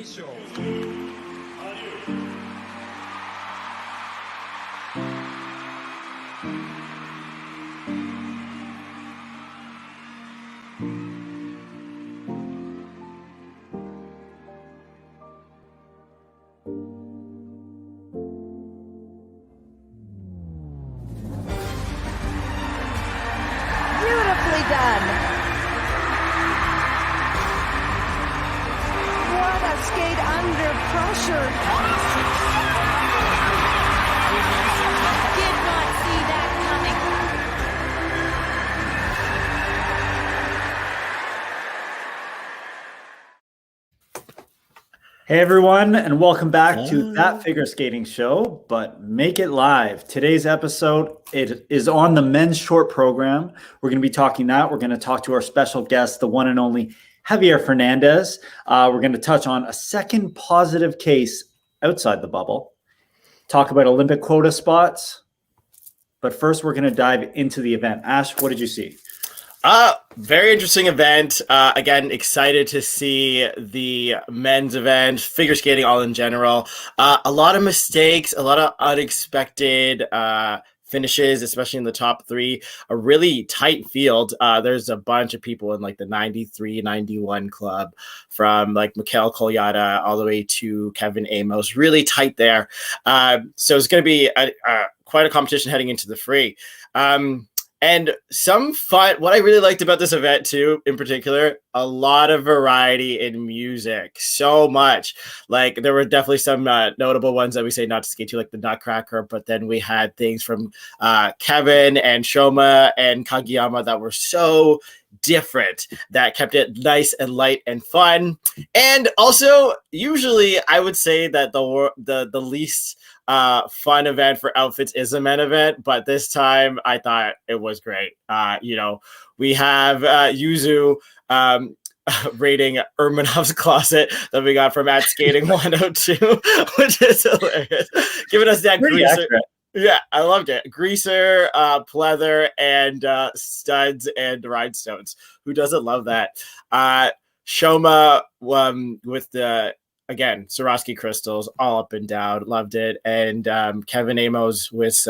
Beautifully done. What a skate under pressure. Did not see that coming. Hey everyone, and welcome back to That Figure Skating Show, but make it live. Today's episode, it is on the men's short program. We're going to be talking that. We're going to talk to our special guest, the one and only JAVIER Fernandez. We're going to touch on a second positive case outside the bubble, talk about Olympic quota spots. But first, we're going to dive into the event. Ash, what did you see? Very interesting event. Again, excited to see the men's event, figure skating all in general. A lot of mistakes, a lot of unexpected finishes, especially in the top three. A really tight field. There's a bunch of people in like the 93, 91 club, from like Mikhail Kolyada all the way to Kevin Amos. Really tight there. So it's going to be quite a competition heading into the free. And some fun, what I really liked about this event too, in particular, a lot of variety in music, so much. Like there were definitely some notable ones that we say not to skate to, like the Nutcracker, but then we had things from Kevin and Shoma and Kagiyama that were so different, that kept it nice and light and fun. And also, usually I would say that the least fun event for outfits is a men event, but this time I thought it was great. We have Yuzu rating Ermanov's closet that we got from at Skating 102, which is hilarious. Giving us that Pretty greaser. accurate. Yeah, I loved it. Greaser, pleather, and studs and rhinestones. Who doesn't love that? Shoma with the, again, Swarovski crystals all up and down. Loved it. And Kevin Amos with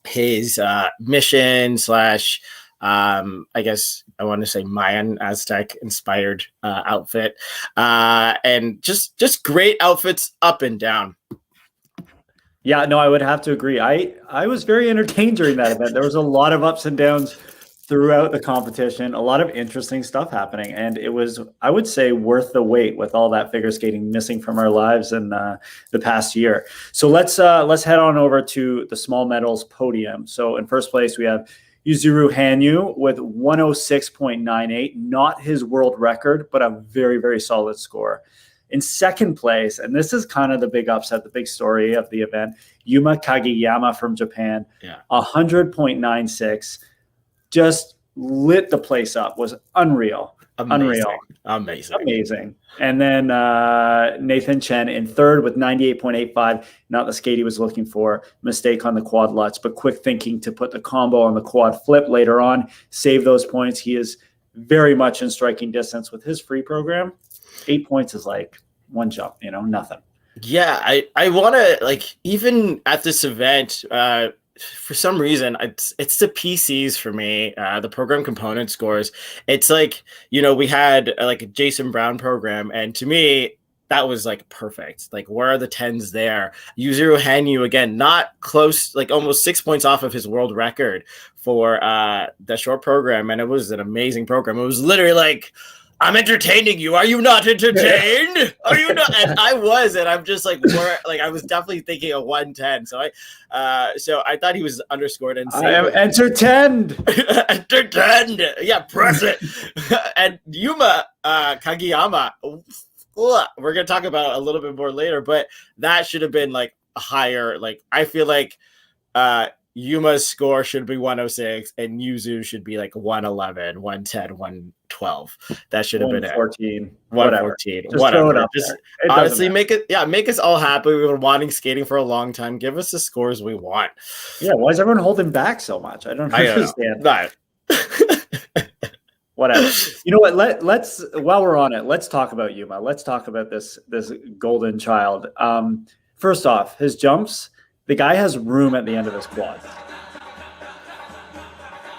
his mission slash, I guess I want to say Mayan Aztec inspired outfit. And just great outfits up and down. Yeah, no, I would have to agree. I was very entertained during that event. There was a lot of ups and downs throughout the competition, a lot of interesting stuff happening. And it was, I would say, worth the wait with all that figure skating missing from our lives in the past year. So let's head on over to the small medals podium. So in first place, we have Yuzuru Hanyu with 106.98, not his world record, but a very, very solid score. In second place, and this is kind of the big upset, the big story of the event, Yuma Kagiyama from Japan, 100.96, just lit the place up, was unreal. Amazing. And then Nathan Chen in third with 98.85, not the skate he was looking for. Mistake on the quad lutz, but quick thinking to put the combo on the quad flip later on, save those points. He is very much in striking distance with his free program. 8 points is like one jump, nothing. Yeah, I want to, like, even at this event, for some reason, it's the PCs for me, the program component scores. It's like, we had like a Jason Brown program, and to me, that was like perfect. Like, where are the 10s there? Yuzuru Hanyu, again, not close, like almost 6 points off of his world record for the short program, and it was an amazing program. It was literally like, I'm entertaining you. Are you not entertained? Are you not? And I was, and I'm just like, I was definitely thinking a 110. So I thought he was underscored and I am entertained. Entertained. Yeah, press it. And Yuma Kagiyama, we're gonna talk about it a little bit more later, but that should have been like a higher. Like, I feel like Yuma's score should be 106 and Yuzu should be like 111, 110, 112. That should have been 114. 114. Whatever. Just honestly make us all happy. We were wanting skating for a long time. Give us the scores we want. Yeah, why is everyone holding back so much? I don't understand. Not. Whatever. You know what? Let's while we're on it, let's talk about Yuma. Let's talk about this golden child. First off, his jumps. The guy has room at the end of his quad.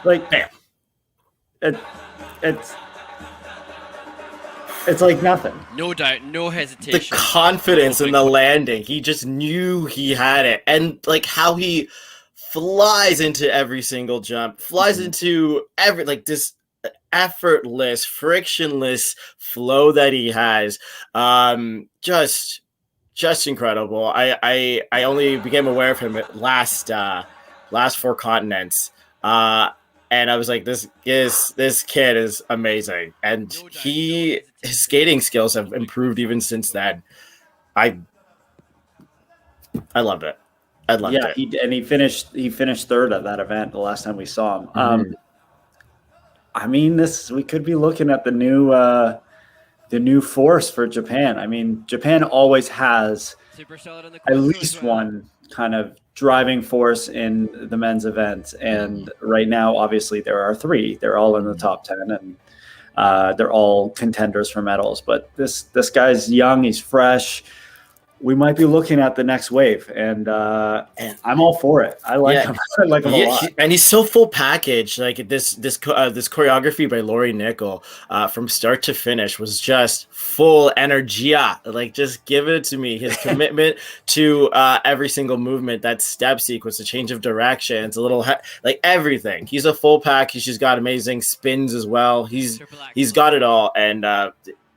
Like, Bam. It's like nothing. No doubt, no hesitation. The confidence in the landing. He just knew he had it. And like how he flies into every single jump, flies into every, like this effortless, frictionless flow that he has. Just incredible. I only became aware of him at last Four Continents. And I was like, this kid is amazing, and his skating skills have improved even since then. I loved it. I loved it. He finished third at that event the last time we saw him. I mean, we could be looking at the new force for Japan. I mean, Japan always has at least one kind of driving force in the men's event, and right now obviously there are three. They're all in the top 10, and they're all contenders for medals, but this guy's young, he's fresh. We might be looking at the next wave, and I'm all for it. I like him. I like him a lot. And he's so full package. Like this choreography by Lori Nickel, from start to finish, was just full energia. Like, just give it to me. His commitment to every single movement, that step sequence, the change of directions, a little like everything. He's a full package. He's got amazing spins as well. He's got it all. And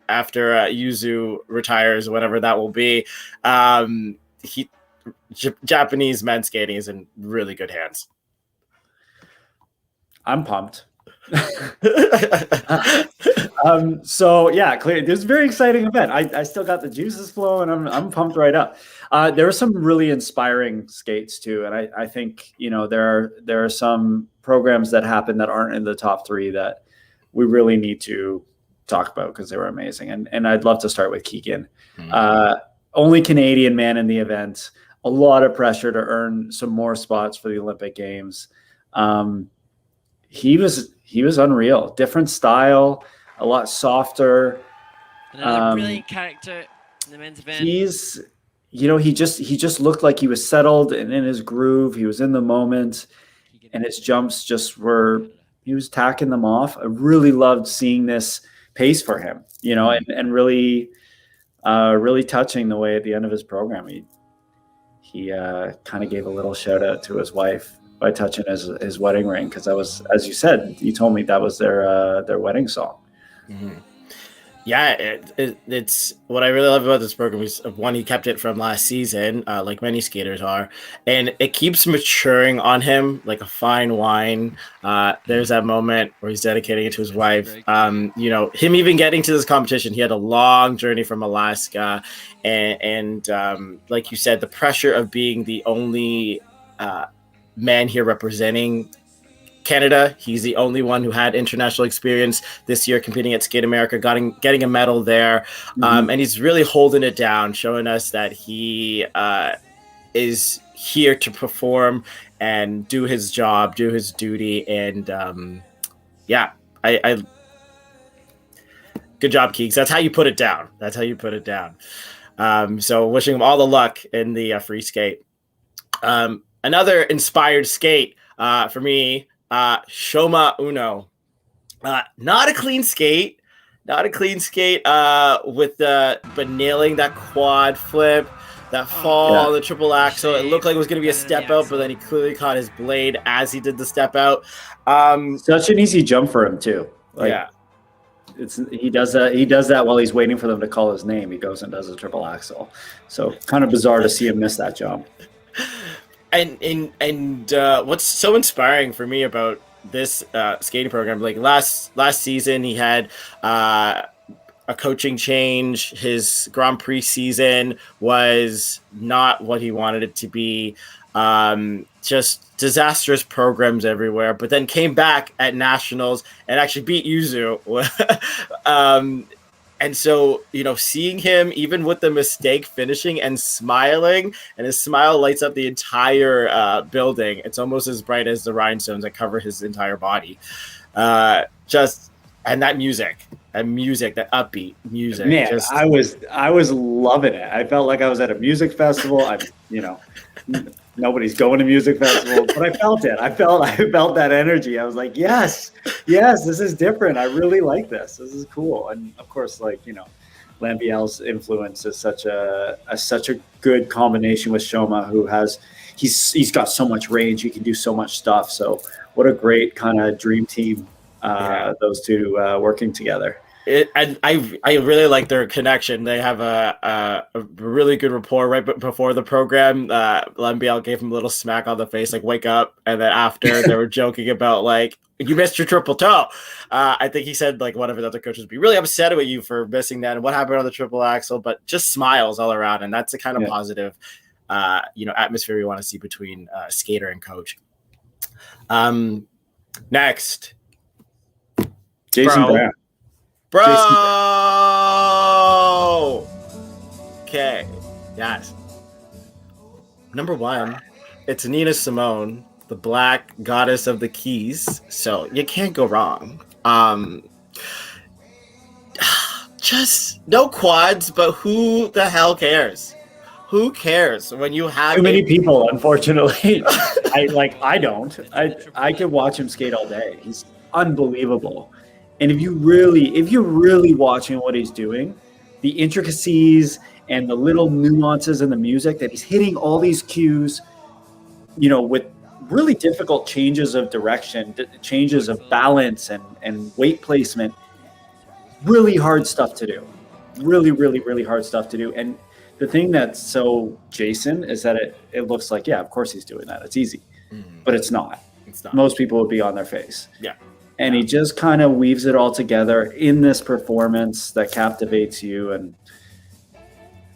after Yuzu retires, whatever that will be, Japanese men's skating is in really good hands. I'm pumped. So yeah, clearly this is a very exciting event. I still got the juices flowing. I'm pumped right up. There are some really inspiring skates too, and I think there are some programs that happen that aren't in the top 3 that we really need to talk about because they were amazing. And I'd love to start with Keegan. Only Canadian man in the event. A lot of pressure to earn some more spots for the Olympic Games. He was unreal. Different style, a lot softer. Another brilliant character in the men's event. He just looked like he was settled and in his groove. He was in the moment, and his jumps he was tacking them off. I really loved seeing this pace for him, and really touching the way at the end of his program. He kind of gave a little shout out to his wife by touching his wedding ring, because that was, as you said, you told me that was their wedding song. Mm-hmm. Yeah, it's what I really love about this program is, one, he kept it from last season, like many skaters are, and it keeps maturing on him like a fine wine. There's that moment where he's dedicating it to his wife. Him even getting to this competition, he had a long journey from Alaska, and like you said, the pressure of being the only man here representing Canada. He's the only one who had international experience this year competing at Skate America, getting a medal there. And he's really holding it down, showing us that he is here to perform and do his job, do his duty. And I good job, Keeks. That's how you put it down. So wishing him all the luck in the free skate. Another inspired skate for me, Shoma Uno. Not a clean skate, but nailing that quad flip, that fall on the triple axel. It looked like it was going to be a step out, but then he clearly caught his blade as he did the step out. Such an easy jump for him too. He does that while he's waiting for them to call his name. He goes and does a triple axel. So kind of bizarre to see him miss that jump. And what's so inspiring for me about this skating program, like last season, he had a coaching change. His Grand Prix season was not what he wanted it to be. Just disastrous programs everywhere, but then came back at nationals and actually beat Yuzu. And so, seeing him, even with the mistake, finishing and smiling, and his smile lights up the entire building. It's almost as bright as the rhinestones that cover his entire body. Just And that music, that upbeat music. Man, just... I was loving it. I felt like I was at a music festival. Nobody's going to music festivals, but I felt it. I felt that energy. I was like, yes, this is different. I really like this. This is cool. And of course, Lambiel's influence is such a good combination with Shoma, who he's got so much range. He can do so much stuff. So what a great kind of dream team. Those two working together. I really like their connection. They have a really good rapport right before the program. Lambiel gave him a little smack on the face, like wake up, and then after they were joking about like you missed your triple toe. I think he said like one of his other coaches would be really upset with you for missing that and what happened on the triple axel, but just smiles all around, and that's the kind of positive atmosphere you want to see between skater and coach. Next. Jason Brown. Bro! Okay. Yes. Number 1, it's Nina Simone, the black goddess of the keys. So you can't go wrong. Just no quads, but who the hell cares? Who cares when you have too many people, unfortunately. I don't. I could watch him skate all day. He's unbelievable. And if you're really watching what he's doing, the intricacies and the little nuances in the music that he's hitting all these cues, with really difficult changes of direction, changes of balance and weight placement, really hard stuff to do. Really, really, really hard stuff to do. And the thing that's so Jason is that it looks like, yeah, of course he's doing that. It's easy, but it's not. It's not. Most people would be on their face. Yeah. And he just kind of weaves it all together in this performance that captivates you. And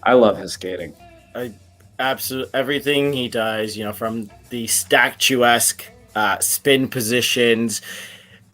I love his skating. Absolutely everything he does, from the statuesque spin positions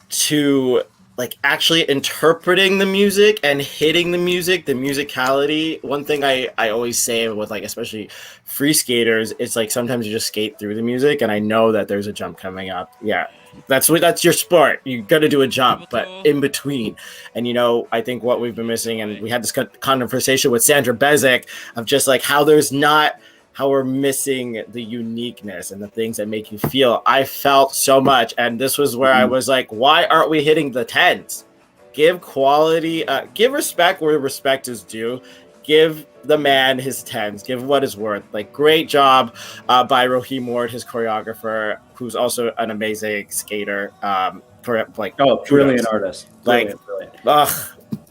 to like actually interpreting the music and hitting the music, the musicality. One thing I always say with like, especially free skaters, it's like sometimes you just skate through the music and I know that there's a jump coming up. Yeah. That's your sport. You got to do a jump, but in between. And, I think what we've been missing, and we had this conversation with Sandra Bezic of just like how we're missing the uniqueness and the things that make you feel. I felt so much. And this was where I was like, why aren't we hitting the 10s? Give quality, give respect where respect is due. Give the man his 10s. Give what is worth. Like, great job by Raheem Ward, his choreographer, who's also an amazing skater. Brilliant artist. Brilliant. Ugh,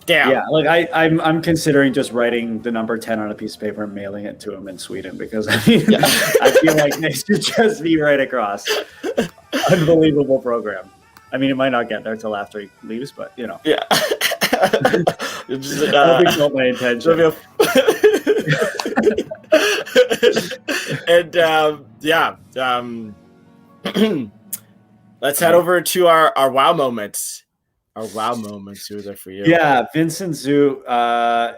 damn. Yeah, like I'm considering just writing the number 10 on a piece of paper and mailing it to him in Sweden because I feel like they should just be right across. Unbelievable program. I mean, it might not get there till after he leaves, but Yeah. Just, I think not my intention. And let's head over to our wow moments. Our wow moments. Who are there for you? Yeah, Vincent Zhou,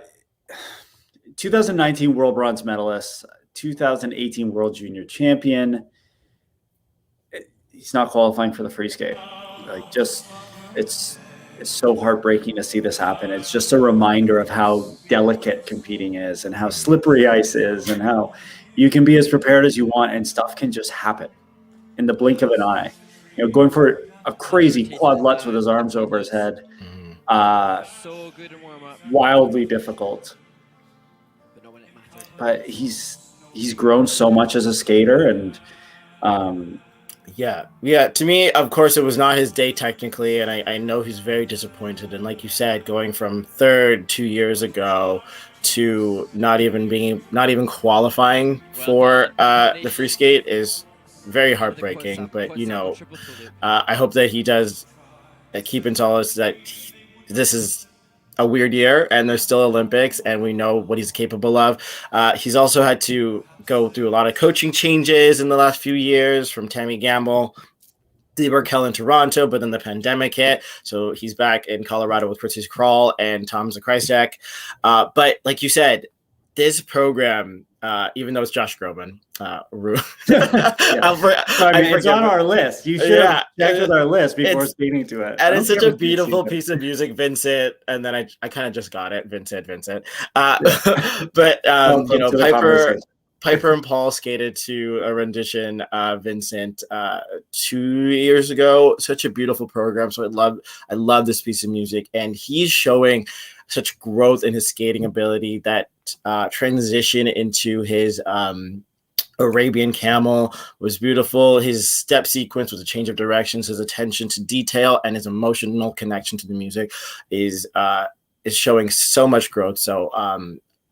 2019 World Bronze medalist, 2018 World Junior Champion. He's not qualifying for the free skate. It's so heartbreaking to see this happen. It's just a reminder of how delicate competing is and how slippery ice is and how you can be as prepared as you want and stuff can just happen in the blink of an eye. Going for a crazy quad lutz with his arms over his head. So good in warm-up. Wildly difficult. But not when it mattered. But he's grown so much as a skater and Yeah. To me, of course, it was not his day technically, and I know he's very disappointed. And like you said, going from third 2 years ago to not even qualifying for the free skate is very heartbreaking. But I hope that he does keep in solace that this is a weird year and there's still Olympics and we know what he's capable of. He's also had to go through a lot of coaching changes in the last few years, from Tammy Gamble, Lee Burkell in Toronto, but then the pandemic hit. So he's back in Colorado with Princess Kral and Tom Zakrajsek. But like you said, this program, even though it's Josh Groban, It's on our list. You should have checked with our list before speaking to it. And it's such a beautiful piece of music, Vincent. And then I kind of just got it, Vincent. But you know, Piper and Paul skated to a rendition of Vincent 2 years ago. Such a beautiful program. So I love this piece of music, and he's showing such growth in his skating ability. That transition into his Arabian Camel was beautiful. His step sequence with a change of directions, his attention to detail, and his emotional connection to the music is showing so much growth. So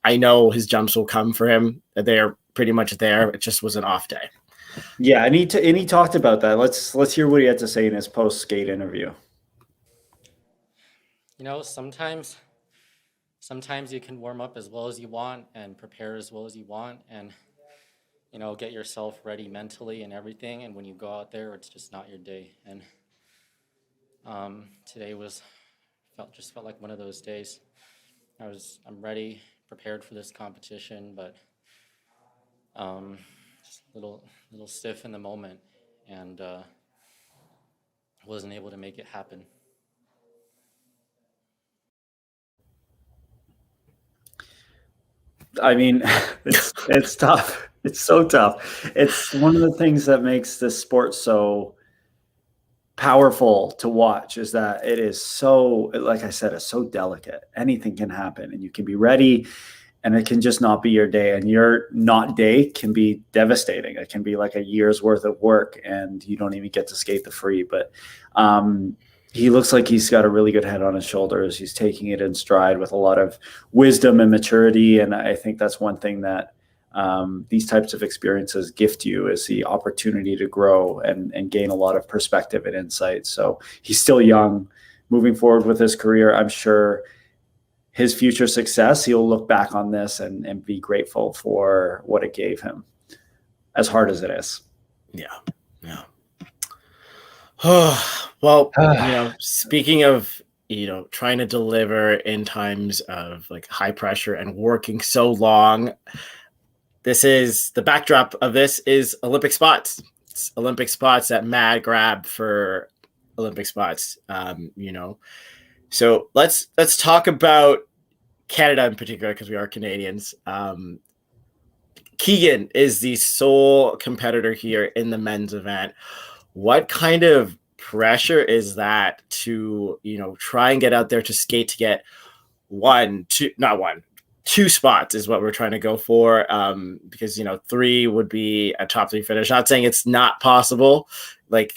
I know his jumps will come for him. They're pretty much there. It just was an off day. Yeah, and he talked about that. Let's hear what he had to say in his post skate interview. You know, sometimes you can warm up as well as you want and prepare as well as you want, and you know, get yourself ready mentally and everything. And when you go out there, it's just not your day. And today felt like one of those days. I'm ready, prepared for this competition, but just a little stiff in the moment, and wasn't able to make it happen. I mean, it's tough. It's so tough. It's one of the things that makes this sport so powerful to watch, is that it is so, like I said, it's so delicate. Anything can happen, and you can be ready, and it can just not be your day. And your not day can be devastating. It can be like a year's worth of work, and you don't even get to skate the free. But he looks like he's got a really good head on his shoulders. He's taking it in stride with a lot of wisdom and maturity. And I think that's one thing that these types of experiences gift you, is the opportunity to grow and gain a lot of perspective and insight. So he's still young. Moving forward with his career, I'm sure his future success, he'll look back on this and be grateful for what it gave him, as hard as it is. Yeah. Well, you know, speaking of, you know, trying to deliver in times of like high pressure and working so long, this is the backdrop of this is Olympic spots. It's Olympic spots, that mad grab for Olympic spots. You know, so let's talk about Canada in particular, because we are Canadians. Keegan is the sole competitor here in the men's event. What kind of pressure is that to, you know, try and get out there to skate to get two spots is what we're trying to go for, because, you know, 3 would be a top 3 finish. Not saying it's not possible, like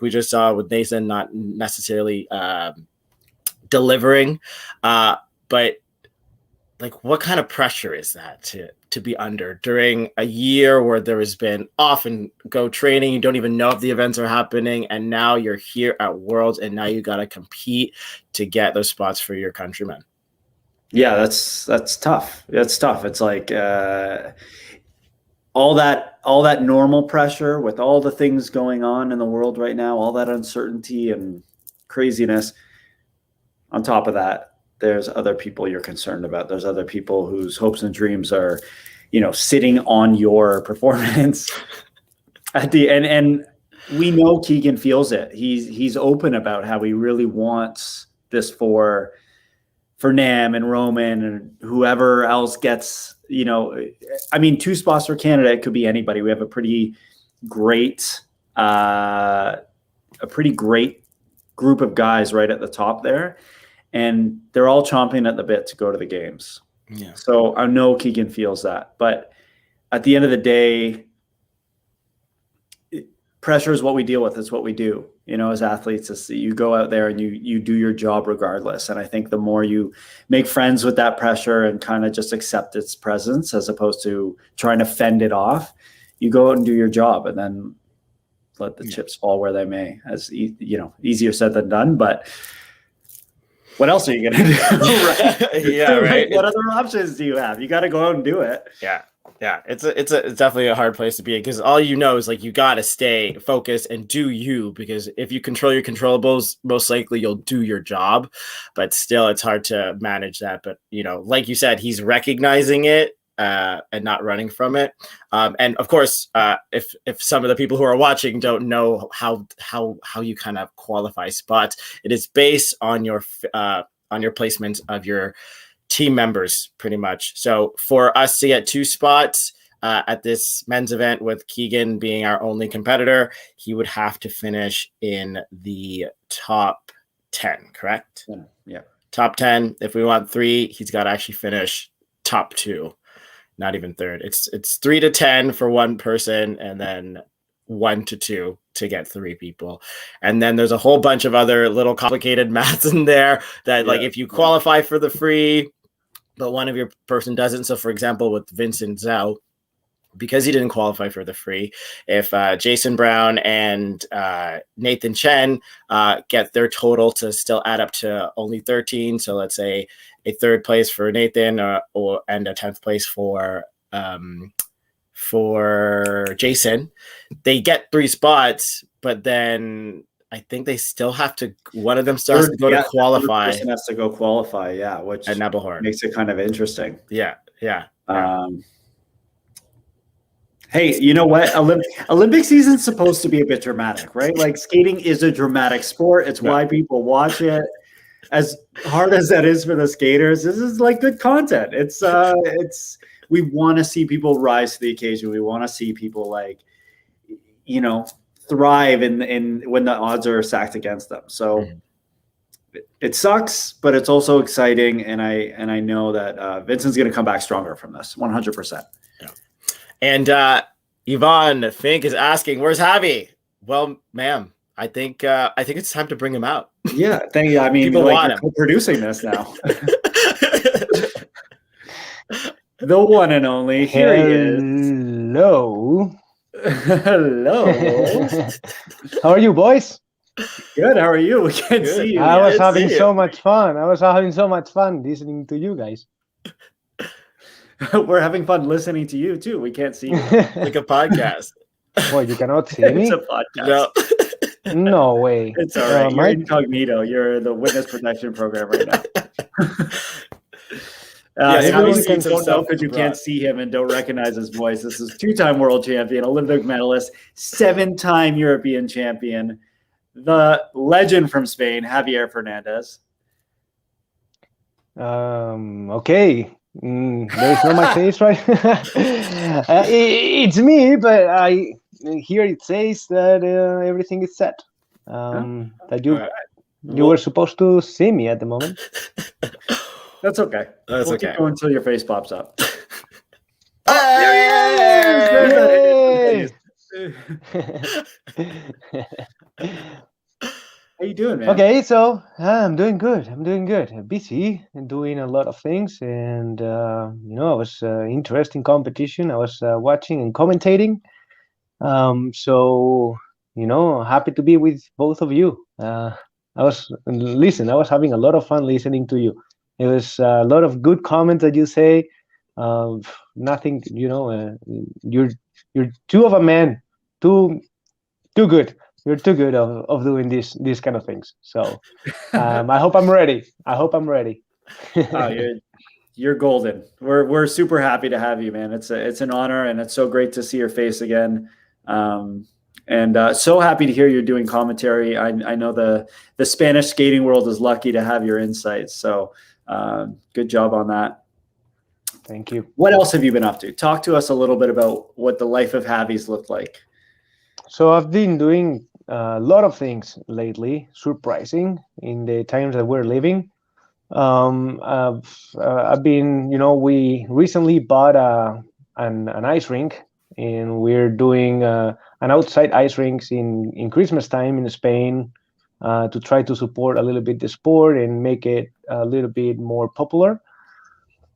we just saw with Nathan, not necessarily delivering, but like, what kind of pressure is that to be under during a year where there has been often go training, you don't even know if the events are happening, and now you're here at Worlds, and now you got to compete to get those spots for your countrymen? Yeah, that's tough. That's tough. It's like all that normal pressure with all the things going on in the world right now, all that uncertainty and craziness. On top of that, there's other people you're concerned about. There's other people whose hopes and dreams are, you know, sitting on your performance at the end. And we know Keegan feels it. He's open about how he really wants this for Nam and Roman and whoever else gets, you know, I mean, 2 spots for Canada, it could be anybody. We have a pretty great group of guys right at the top there, and they're all chomping at the bit to go to the games. Yeah. So I know Keegan feels that, but at the end of the day, pressure is what we deal with. It's what we do, you know, as athletes. You go out there and you do your job regardless. And I think the more you make friends with that pressure and kind of just accept its presence, as opposed to trying to fend it off, you go out and do your job, and then let the chips fall where they may. As you know, easier said than done, but what else are you going to do? Right? Yeah, right. What other options do you have? You got to go out and do it. Yeah. It's definitely a hard place to be, because all you know is like you got to stay focused and do you, because if you control your controllables, most likely you'll do your job, but still it's hard to manage that. But, you know, like you said, he's recognizing it, and not running from it. And of course, if some of the people who are watching don't know how you kind of qualify spots, it is based on your placement of your team members, pretty much. So for us to get 2 spots at this men's event, with Keegan being our only competitor, he would have to finish in the top 10, correct? Yeah. Top 10. If we want 3, he's got to actually finish top 2, not even third. It's 3 to 10 for one person, and then 1 to 2 to get 3 people. And then there's a whole bunch of other little complicated maths in there that, like, if you qualify for the free, but one of your person doesn't. So for example, with Vincent Zhou, because he didn't qualify for the free, if Jason Brown and Nathan Chen get their total to still add up to only 13, so let's say a 3rd place for Nathan and a 10th place for Jason, they get 3 spots, but then I think they still have to, one of them still has to go to qualify. The person has to go qualify, which at Nebelhorn makes it kind of interesting. Yeah. Hey, you know what? Olympic season's supposed to be a bit dramatic, right? Like, skating is a dramatic sport. It's why people watch it. As hard as that is for the skaters, this is like good content. It's we want to see people rise to the occasion. We want to see people, like, thrive in when the odds are stacked against them. So it sucks, but it's also exciting, and I know that Vincent's going to come back stronger from this, 100%. And Yvonne Fink is asking, "Where's Javi?" Well, ma'am, I think it's time to bring him out. Yeah, I mean, people want him. We're producing this now. The one and only. Here he is. Hello. Hello. How are you, boys? Good. How are you? We can't see you. I was having so much fun. I was having so much fun listening to you guys. We're having fun listening to you too. We can't see you. Like a podcast. Well, you cannot see me. It's a podcast. No way. It's all right. You're incognito. You're the witness protection program right now. Everyone don't know because you can't see him and don't recognize his voice. This is 2-time world champion, Olympic medalist, 7-time European champion, the legend from Spain, Javier Fernandez. Okay. There's no my face, right? It's me, but here it says that everything is set. That you were supposed to see me at the moment. That's okay. That's okay. Keep going until your face pops up. Yay! How you doing, man? Okay, so I'm doing good. I'm busy and doing a lot of things, and it was interesting competition. I was watching and commentating. So happy to be with both of you. I was having a lot of fun listening to you. It was a lot of good comments that you say. Nothing, you're two of a man, too good. You're too good of doing these kind of things. So I hope I'm ready. You're golden. We're super happy to have you, man. It's an honor, and it's so great to see your face again. And so happy to hear you're doing commentary. I know the Spanish skating world is lucky to have your insights. So good job on that. Thank you. What else have you been up to? Talk to us a little bit about what the life of Javi's looked like. So I've been doing a lot of things lately, surprising in the times that we're living. I've been, we recently bought an ice rink, and we're doing an outside ice rinks in Christmas time in Spain to try to support a little bit the sport and make it a little bit more popular.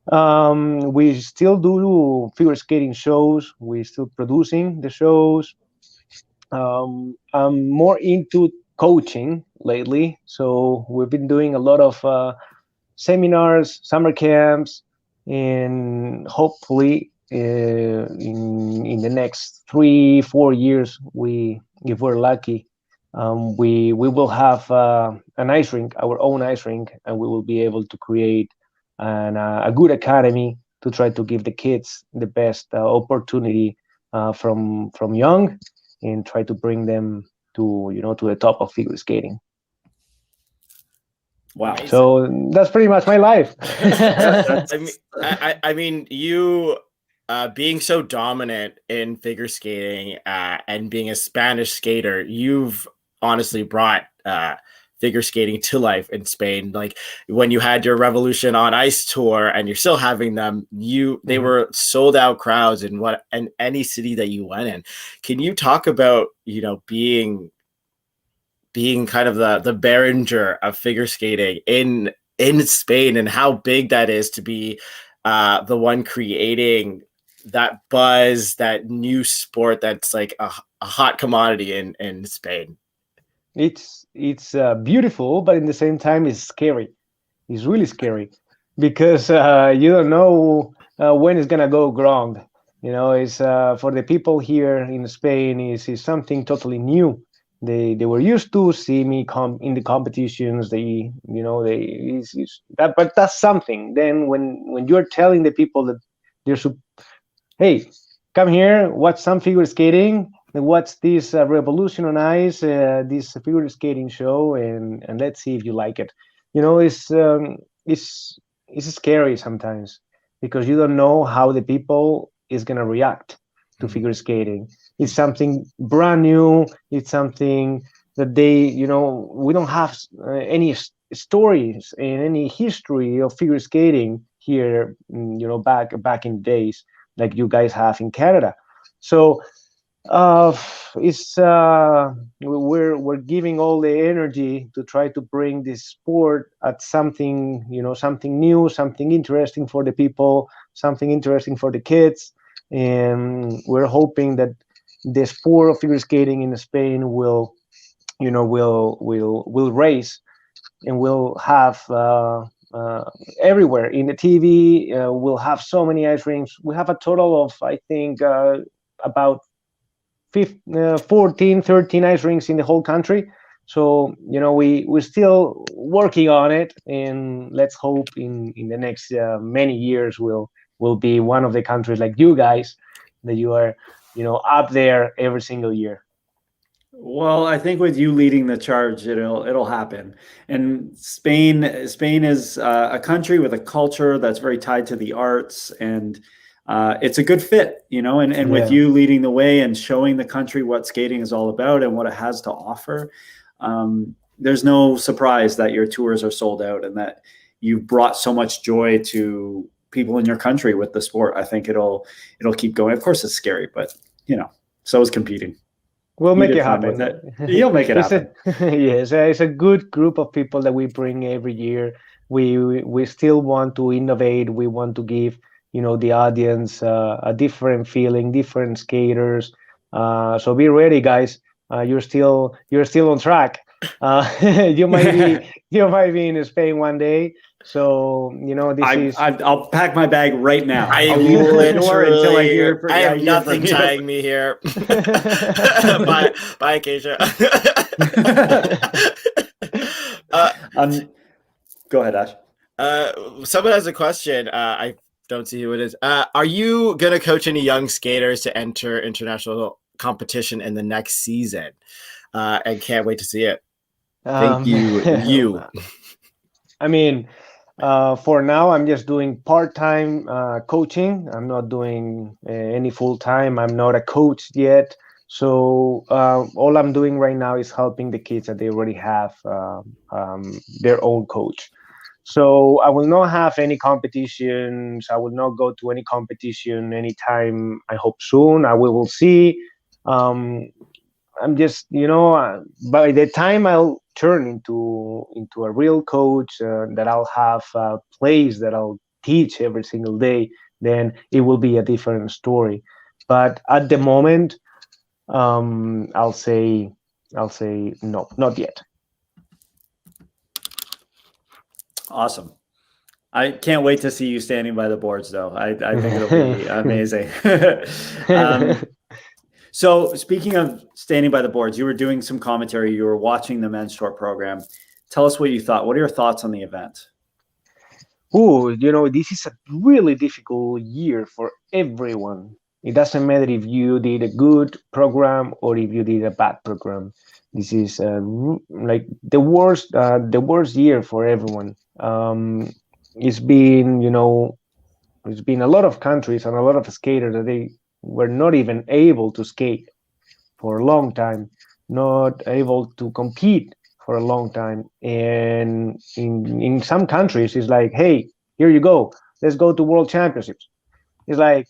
We still do figure skating shows. We're still producing the shows. I'm more into coaching lately, so we've been doing a lot of seminars, summer camps, and hopefully in the next 3-4 years, if we're lucky, we will have an ice rink, our own ice rink, and we will be able to create a good academy to try to give the kids the best opportunity from young, and try to bring them to to the top of figure skating. Wow. So that's pretty much my life. I mean, you being so dominant in figure skating and being a Spanish skater, you've honestly brought figure skating to life in Spain. Like when you had your Revolution on Ice tour, and you're still having them, they were sold out crowds in any city that you went in. Can you talk about being kind of the Behringer of figure skating in Spain, and how big that is to be the one creating that buzz, that new sport that's like a hot commodity in Spain? It's beautiful, but in the same time, it's scary. It's really scary because you don't know when it's gonna go wrong. It's for the people here in Spain, is something totally new. They were used to see me come in the competitions. But that's something. Then when you're telling the people that hey, come here, watch some figure skating, watch this Revolution on Ice, this figure skating show, and let's see if you like it. It's scary sometimes because you don't know how the people is gonna react to figure skating. It's something brand new. It's something that we don't have any stories and any history of figure skating here, back in days like you guys have in Canada. So we're giving all the energy to try to bring this sport at something new, something interesting for the people, something interesting for the kids, and we're hoping that the sport of figure skating in Spain will raise, and we'll have everywhere in the TV. We'll have so many ice rinks. We have a total of, I think, about 14, 13 ice rinks in the whole country. So we're still working on it, and let's hope in the next many years we'll be one of the countries like you guys, that you are up there every single year. Well, I think with you leading the charge, it'll happen. And Spain is a country with a culture that's very tied to the arts, and it's a good fit, and with you leading the way and showing the country what skating is all about and what it has to offer, there's no surprise that your tours are sold out and that you've brought so much joy to people in your country with the sport. I think it'll keep going. Of course, it's scary, but so is competing. We'll make it happen. You'll make it happen. Yes, it's a good group of people that we bring every year. We still want to innovate. We want to give the audience a different feeling, different skaters. So be ready, guys. You're still on track. You might be in Spain one day. So I'll pack my bag right now. I have nothing tying me here. Bye, Acacia. Go ahead, Ash. Someone has a question. I don't see who it is. Are you gonna coach any young skaters to enter international competition in the next season? And can't wait to see it. Thank you. I mean, for now, I'm just doing part-time coaching. I'm not doing any full-time. I'm not a coach yet. So all I'm doing right now is helping the kids that they already have their own coach. So I will not have any competitions. I will not go to any competition anytime, I hope soon. We will see. I'm just, by the time I'll turn into a real coach, that I'll have a place that I'll teach every single day, then it will be a different story. But at the moment, I'll say no, not yet. Awesome. I can't wait to see you standing by the boards, though. I think it'll be amazing. So speaking of standing by the boards, you were doing some commentary. You were watching the men's short program. Tell us what you thought. What are your thoughts on the event? Oh, this is a really difficult year for everyone. It doesn't matter if you did a good program or if you did a bad program. This is like the worst year for everyone. It's been, it's been a lot of countries and a lot of skaters that they were not even able to skate for a long time, not able to compete for a long time. And in some countries, it's like, hey, here you go, let's go to World Championships. It's like,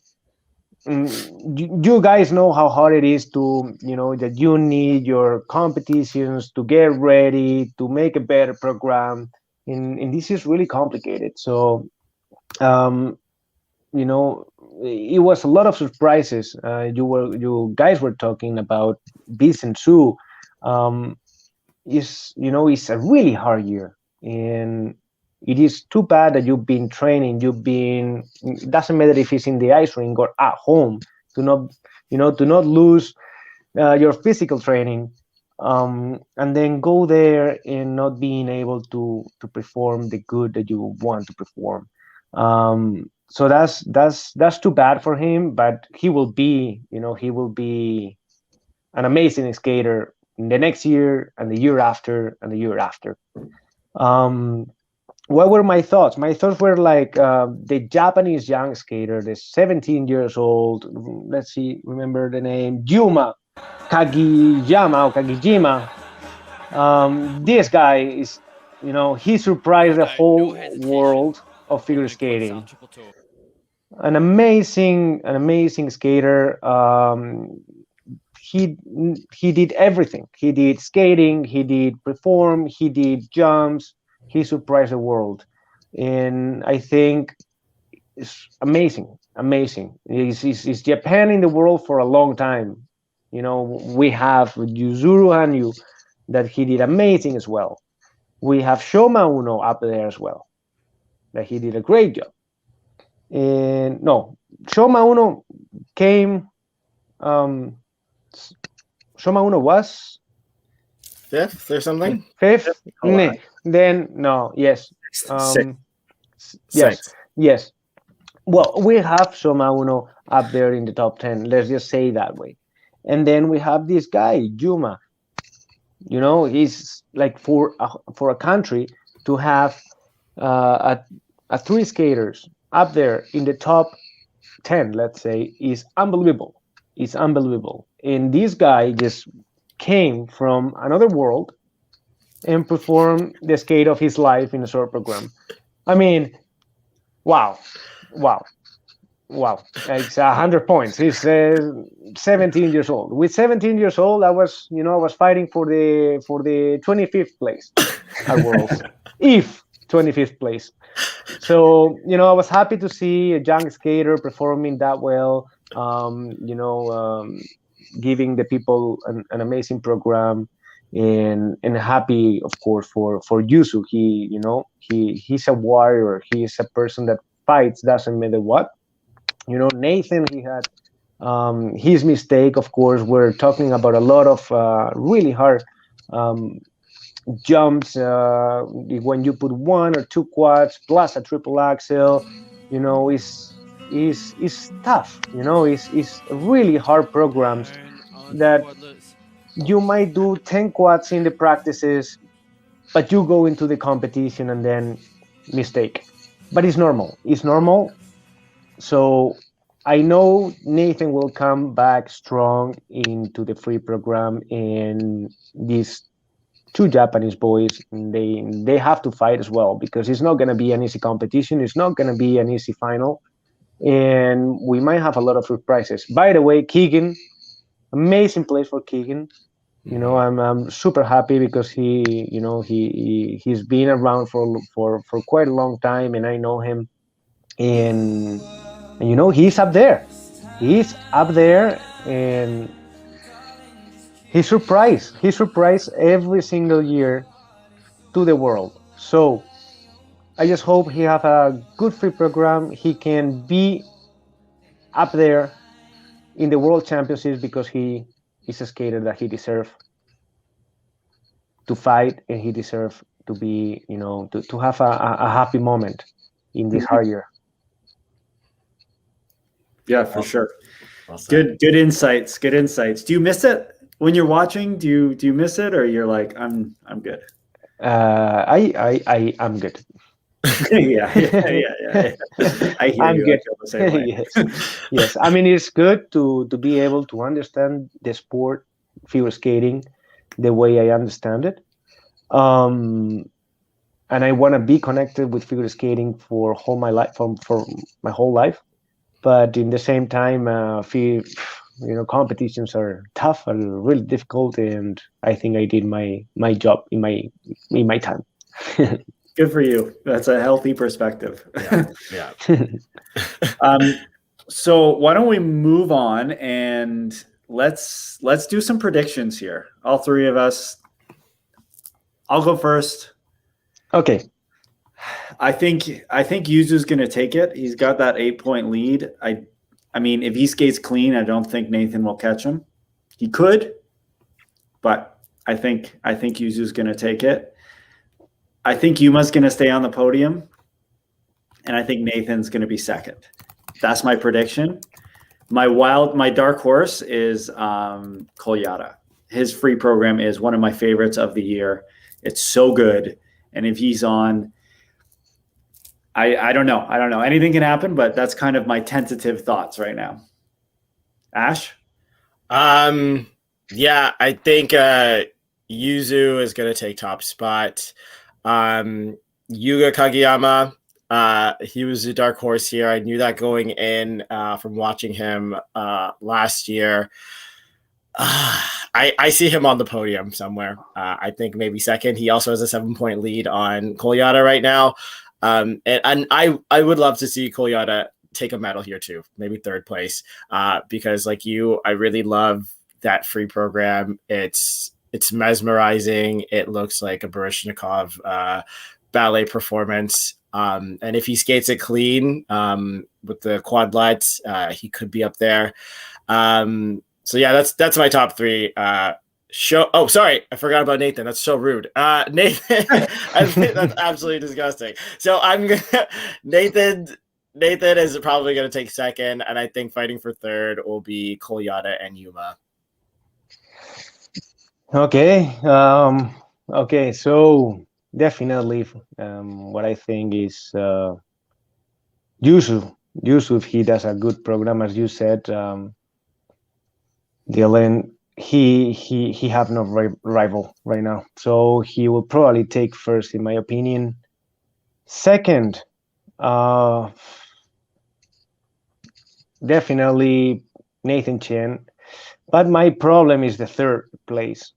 you guys know how hard it is to, that you need your competitions to get ready to make a better program, and this is really complicated. So, um, you know, it was a lot of surprises. You guys were talking about Vincent Zhou. Um, it's a really hard year, and it is too bad that you've been training. It doesn't matter if it's in the ice rink or at home, to not, to not lose your physical training, and then go there and not being able to perform the good that you want to perform. So that's too bad for him, but he will be an amazing skater in the next year and the year after and the year after. Um, what were my thoughts? My thoughts were like, the Japanese young skater, the 17 years old. Let's see, remember the name, Yuma Kagiyama or Kagijima. This guy is, he surprised the whole world of figure skating. An amazing skater. He did everything. He did skating, he did perform, he did jumps. He surprised the world, and I think it's amazing. Amazing. Is Japan in the world for a long time. We have Yuzuru Hanyu, that he did amazing as well. We have Shoma Uno up there as well, that he did a great job. And no, Shoma Uno came. Um, Shoma Uno was Fifth or something? fifth. Then no, yes, yes, Six. yes. Well, we have Shoma Uno up there in the top 10. Let's just say that way. And then we have this guy Yuma. He's like, for a country to have a three skaters up there in the top 10, let's say, is unbelievable. It's unbelievable. And this guy just came from another world and performed the skate of his life in a short program. I mean, wow, wow, wow! It's 100 points. He's 17 years old. With 17 years old, I was fighting for the 25th place at Worlds, if 25th place. So I was happy to see a young skater performing that well. Giving the people an amazing program, and happy, of course, for Yusu. He's a warrior. He's a person that fights, doesn't matter what. Nathan, he had his mistake. Of course, we're talking about a lot of really hard jumps. When you put one or two quads plus a triple axel, is tough. It's really hard programs that you might do 10 quads in the practices, but you go into the competition and then mistake. But it's normal. It's normal. So I know Nathan will come back strong into the free program, and these two Japanese boys, they have to fight as well, because it's not going to be an easy competition. It's not going to be an easy final, and we might have a lot of surprises. By the way, Keegan, amazing place for Keegan. I'm super happy because he's been around for quite a long time, and I know him, and he's up there. He's up there, and he surprised every single year to the world. So I just hope he have a good free program. He can be up there in the World Championships, because he is a skater that he deserves to fight, and he deserves to be, to have a happy moment in this hard year. Yeah, for sure. Well said. Good insights. Good insights. Do you miss it when you're watching? Do you miss it, or you're like, I'm good? I'm good. yeah. I hear I'm you. good. I feel the same way. yes. I mean, it's good to be able to understand the sport, figure skating, the way I understand it. And I want to be connected with figure skating for all my life, for my whole life. But in the same time, competitions are tough, are really difficult, and I think I did my job in my time. Good for you. That's a healthy perspective. Yeah. So why don't we move on and let's do some predictions here. All three of us. I'll go first. Okay. I think Yuzu's going to take it. He's got that 8-point lead. I mean, if he skates clean, I don't think Nathan will catch him. He could, but I think Yuzu's going to take it. I think Yuma's going to stay on the podium, and I think Nathan's going to be second. That's my prediction. My dark horse is Kolyada. His free program is one of my favorites of the year. It's so good, and if he's on, I don't know. Anything can happen, but that's kind of my tentative thoughts right now. Ash? Yeah, I think Yuzu is going to take top spot. Yuma Kagiyama, he was a dark horse here. I knew that going in from watching him last year. I see him on the podium somewhere. I think maybe second. He also has a 7-point lead on Kolyada right now. And I would love to see Kolyada take a medal here too, maybe third place, because like you, I really love that free program. It's mesmerizing. It looks like a Baryshnikov ballet performance. And if he skates it clean with the quadlets, he could be up there. So yeah, that's my top three. Oh, sorry, I forgot about Nathan. That's so rude. Nathan, I think that's absolutely disgusting. So Nathan is probably going to take second, and I think fighting for third will be Kolyada and Yuma. Okay. Okay. So definitely, what I think is Yusuf, he does a good program, as you said. Dylan, he have no rival right now, so he will probably take first, in my opinion. Second, definitely Nathan Chen. But my problem is the third place.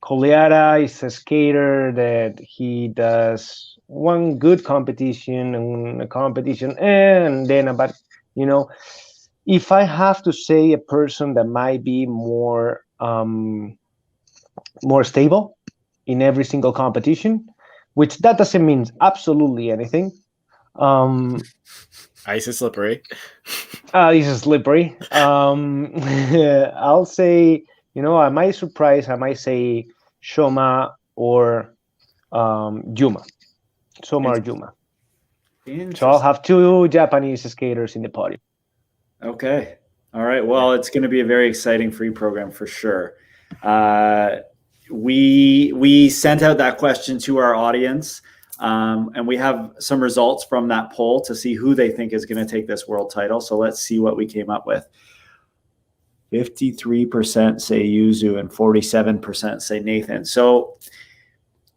Kolyada is a skater that he does one good competition and a competition, and then about, if I have to say a person that might be more stable in every single competition, which that doesn't mean absolutely anything. Ice is slippery. This is slippery. I'll say, I might say Shoma or Yuma. Shoma or Yuma. So I'll have two Japanese skaters in the podium. Okay. All right. Well, it's going to be a very exciting free program for sure. We sent out that question to our audience. And we have some results from that poll to see who they think is going to take this world title. So let's see what we came up with. 53% say Yuzu and 47% say Nathan. So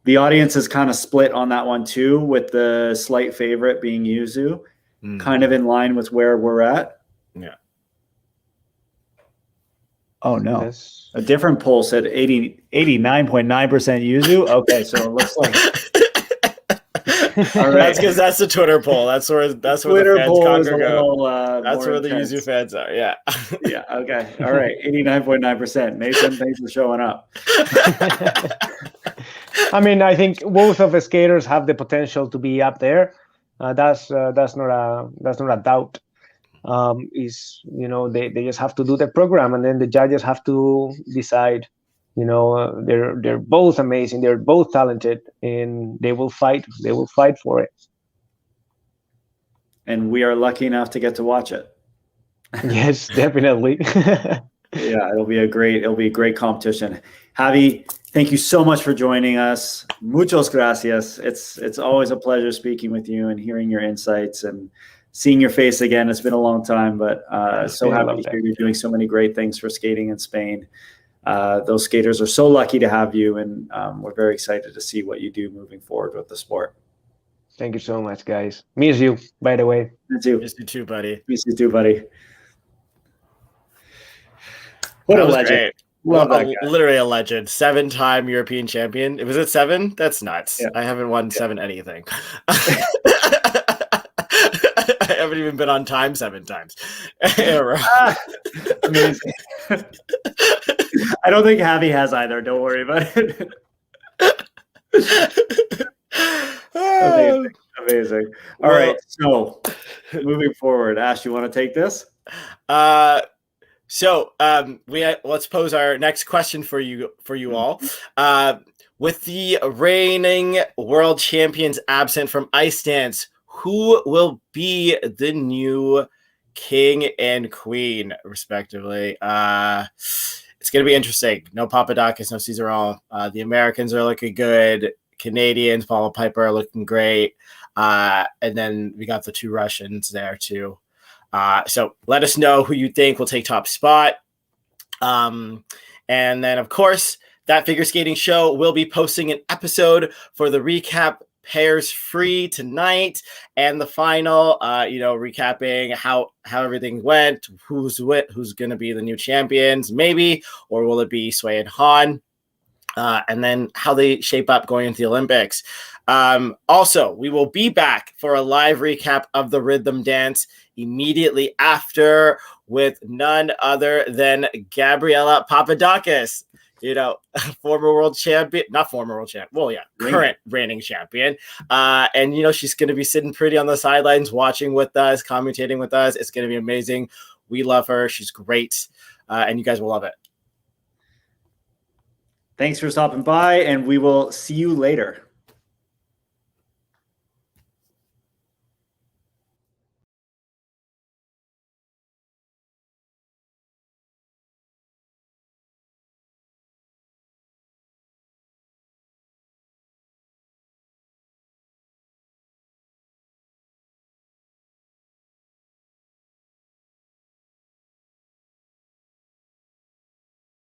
the audience is kind of split on that one too, with the slight favorite being Yuzu, kind of in line with where we're at. Yeah. Oh, no. A different poll said 89.9% Yuzu. Okay, so it looks like... All right. That's because that's the Twitter poll. That's where the fans congregate. That's where the Yuzu fans are. Yeah. Yeah. Okay. All right. 89.9%. Nathan, thanks for showing up. I mean, I think both of the skaters have the potential to be up there. That's not a doubt. They just have to do the program, and then the judges have to decide You know, they're both amazing. They're both talented, and they will fight. They will fight for it. And we are lucky enough to get to watch it. Yes, definitely. Yeah, it'll be a great competition. Javi, thank you so much for joining us. Muchas gracias. It's always a pleasure speaking with you and hearing your insights and seeing your face again. It's been a long time, but so happy to hear you're doing so many great things for skating in Spain. Those skaters are so lucky to have you, and we're very excited to see what you do moving forward with the sport. Thank you so much, guys. Miss you, by the way. Miss you. Miss you too, buddy. Miss you too, buddy. What That a was legend. great. Love that guy. Literally a legend. 7-time European champion. Was it 7? That's nuts. Yeah. I haven't won 7 anything. I haven't even been on time 7 times. Amazing. I don't think Javi has either. Don't worry about it. Amazing. All right. So moving forward, Ash, you want to take this? Let's pose our next question for you all. With the reigning world champions absent from ice dance, who will be the new king and queen, respectively? It's going to be interesting. No Papadakis, no Cesarone. The Americans are looking good. Canadians, Paula Piper, are looking great. And then we got the 2 Russians there too. So let us know who you think will take top spot. And then, of course, That Figure Skating Show will be posting an episode for the recap pairs free tonight, and the final, recapping how everything went, who's going to be the new champions, maybe, or will it be Sway and Han? And then how they shape up going into the Olympics. Also, we will be back for a live recap of the rhythm dance immediately after with none other than Gabriela Papadakis, former world champion, not former world champion. Well, yeah, current reigning champion. And, she's going to be sitting pretty on the sidelines, watching with us, commentating with us. It's going to be amazing. We love her. She's great. And you guys will love it. Thanks for stopping by, and we will see you later.